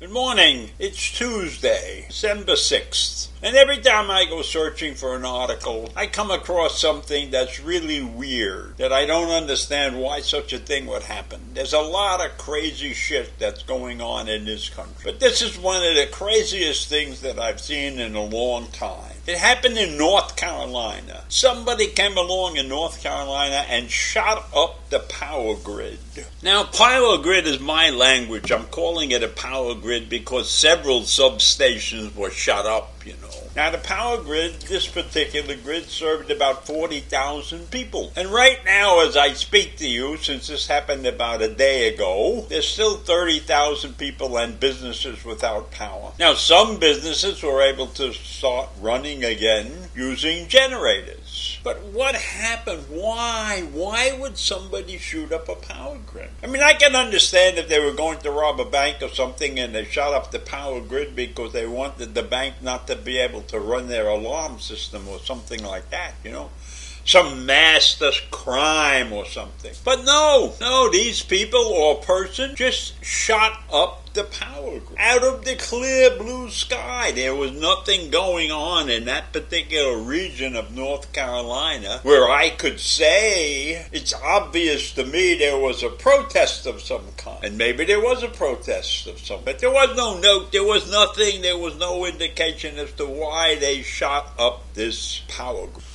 Good morning. It's Tuesday, December 6th. And every time I go searching for an article, I come across something that's really weird, that I don't understand why such a thing would happen. There's a lot of crazy shit that's going on in this country. But this is one of the craziest things that I've seen in a long time. It happened in North Carolina. Somebody came along in North Carolina and shot up the power grid. Now, power grid is my language. I'm calling it a power grid because several substations were shut up, Now, the power grid, this particular grid, served about 40,000 people. And right now, as I speak to you, since this happened about a day ago, there's still 30,000 people and businesses without power. Now, some businesses were able to start running again using generators. But what happened? Why? Why would somebody shoot up a power grid? I mean, I can understand if they were going to rob a bank or something and they shot up the power grid because they wanted the bank not to be able to run their alarm system or something like that, Some mass crime or something. But no, these people or person just shot up the power grid. Out of the clear blue sky. There was nothing going on in that particular region of North Carolina where I could say it's obvious to me there was a protest of some kind. And maybe there was a protest of some, but there was no note, there was nothing, there was no indication as to why they shot up this power grid.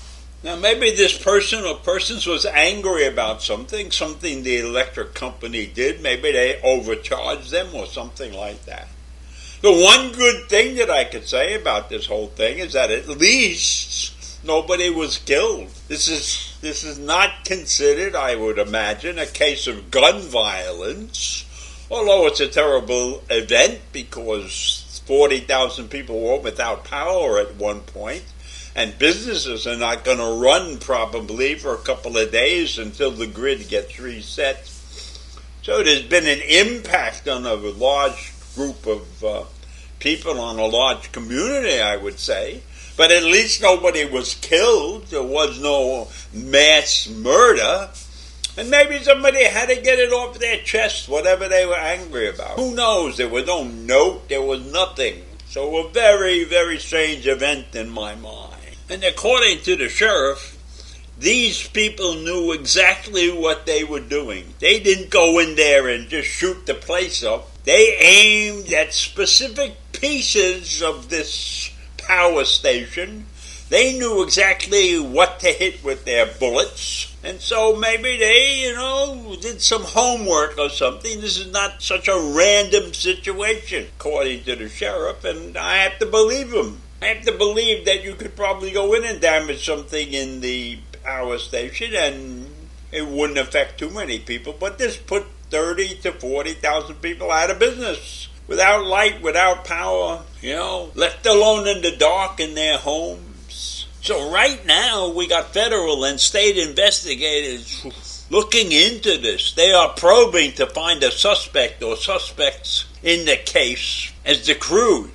Now, maybe this person or persons was angry about something the electric company did. Maybe they overcharged them or something like that. The one good thing that I could say about this whole thing is that at least nobody was killed. This is not considered, I would imagine, a case of gun violence, although it's a terrible event because 40,000 people were without power at one point. And businesses are not going to run probably for a couple of days until the grid gets reset. So there's been an impact on a large group of people, on a large community, I would say. But at least nobody was killed. There was no mass murder. And maybe somebody had to get it off their chest, whatever they were angry about. Who knows? There was no note. There was nothing. So a very, very strange event in my mind. And according to the sheriff, these people knew exactly what they were doing. They didn't go in there and just shoot the place up. They aimed at specific pieces of this power station. They knew exactly what to hit with their bullets. And so maybe they, did some homework or something. This is not such a random situation, according to the sheriff, and I have to believe him. I have to believe that you could probably go in and damage something in the power station and it wouldn't affect too many people, but this put 30 to 40,000 people out of business. Without light, without power, left alone in the dark in their homes. So right now we got federal and state investigators looking into this. They are probing to find a suspect or suspects in the case as the crews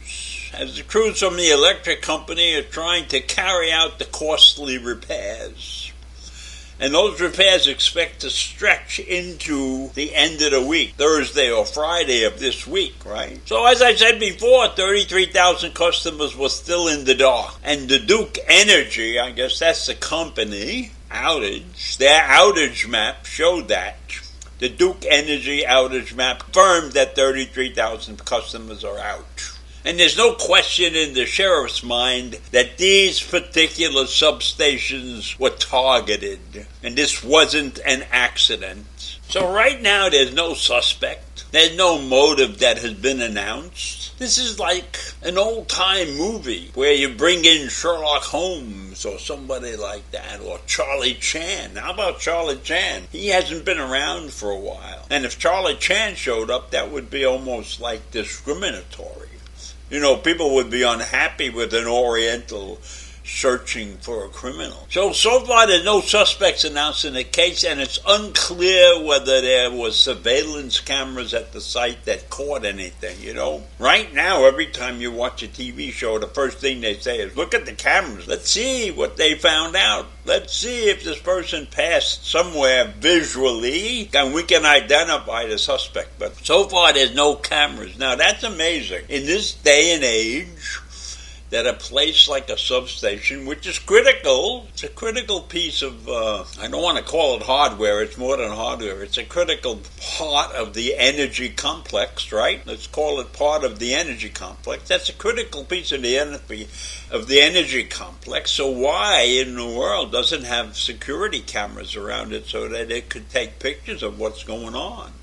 from the electric company are trying to carry out the costly repairs. And those repairs expect to stretch into the end of the week, Thursday or Friday of this week, right? So as I said before, 33,000 customers were still in the dark. And the Duke Energy, I guess that's the company, outage, their outage map showed that. The Duke Energy outage map confirmed that 33,000 customers are out. And there's no question in the sheriff's mind that these particular substations were targeted. And this wasn't an accident. So right now there's no suspect. There's no motive that has been announced. This is like an old-time movie where you bring in Sherlock Holmes or somebody like that, or Charlie Chan. How about Charlie Chan? He hasn't been around for a while. And if Charlie Chan showed up, that would be almost like discriminatory. People would be unhappy with an Oriental searching for a criminal. So far there's no suspects announced in the case, and it's unclear whether there was surveillance cameras at the site that caught anything, you know. Right now, every time you watch a TV show, the first thing they say is, look at the cameras. Let's see what they found out. Let's see if this person passed somewhere visually, and we can identify the suspect. But so far, there's no cameras. Now, that's amazing. In this day and age, that a place like a substation, which is critical, it's a critical piece of, I don't want to call it hardware, it's more than hardware, it's a critical part of the energy complex, right? Let's call it part of the energy complex. That's a critical piece of the energy complex. So why in the world doesn't have security cameras around it so that it could take pictures of what's going on?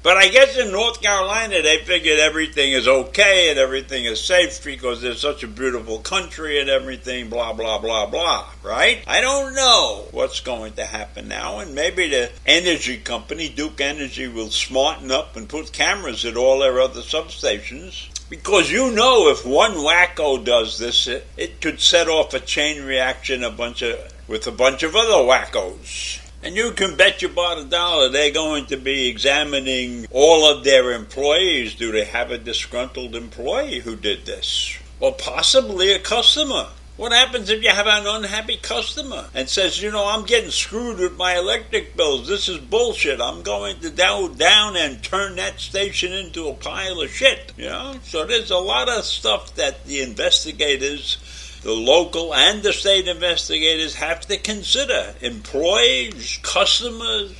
But I guess in North Carolina they figured everything is okay and everything is safe because there's such a beautiful country and everything, blah, blah, blah, blah, right? I don't know what's going to happen now, and maybe the energy company, Duke Energy, will smarten up and put cameras at all their other substations. Because you know if one wacko does this, it could set off a chain reaction with a bunch of other wackos. And you can bet your bottom dollar they're going to be examining all of their employees. Do they have a disgruntled employee who did this? Or possibly a customer. What happens if you have an unhappy customer and says, you know, I'm getting screwed with my electric bills. This is bullshit. I'm going to go down and turn that station into a pile of shit. You know? So there's a lot of stuff that the investigators, the local and the state investigators, have to consider. Employees, customers,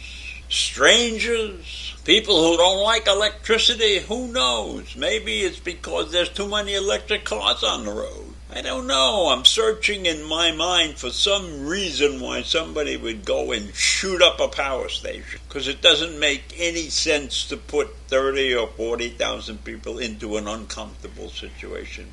strangers, people who don't like electricity, who knows? Maybe it's because there's too many electric cars on the road. I don't know. I'm searching in my mind for some reason why somebody would go and shoot up a power station. Because it doesn't make any sense to put 30 or 40,000 people into an uncomfortable situation.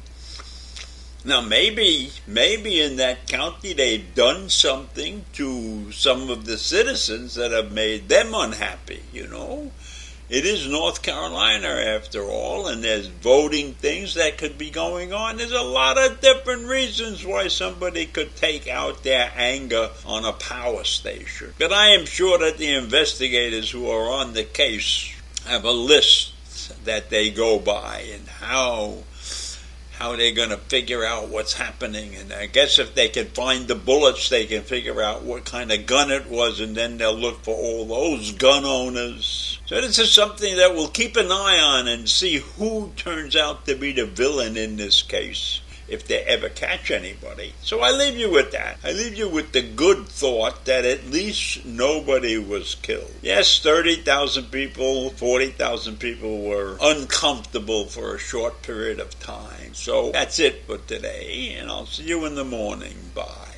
Now, maybe in that county they've done something to some of the citizens that have made them unhappy, you know. It is North Carolina, after all, and there's voting things that could be going on. There's a lot of different reasons why somebody could take out their anger on a power station. But I am sure that the investigators who are on the case have a list that they go by and how they're going to figure out what's happening. And I guess if they can find the bullets, they can figure out what kind of gun it was, and then they'll look for all those gun owners. So this is something that we'll keep an eye on and see who turns out to be the villain in this case, if they ever catch anybody. So I leave you with that. I leave you with the good thought that at least nobody was killed. Yes, 30,000 people, 40,000 people were uncomfortable for a short period of time. So that's it for today, and I'll see you in the morning. Bye.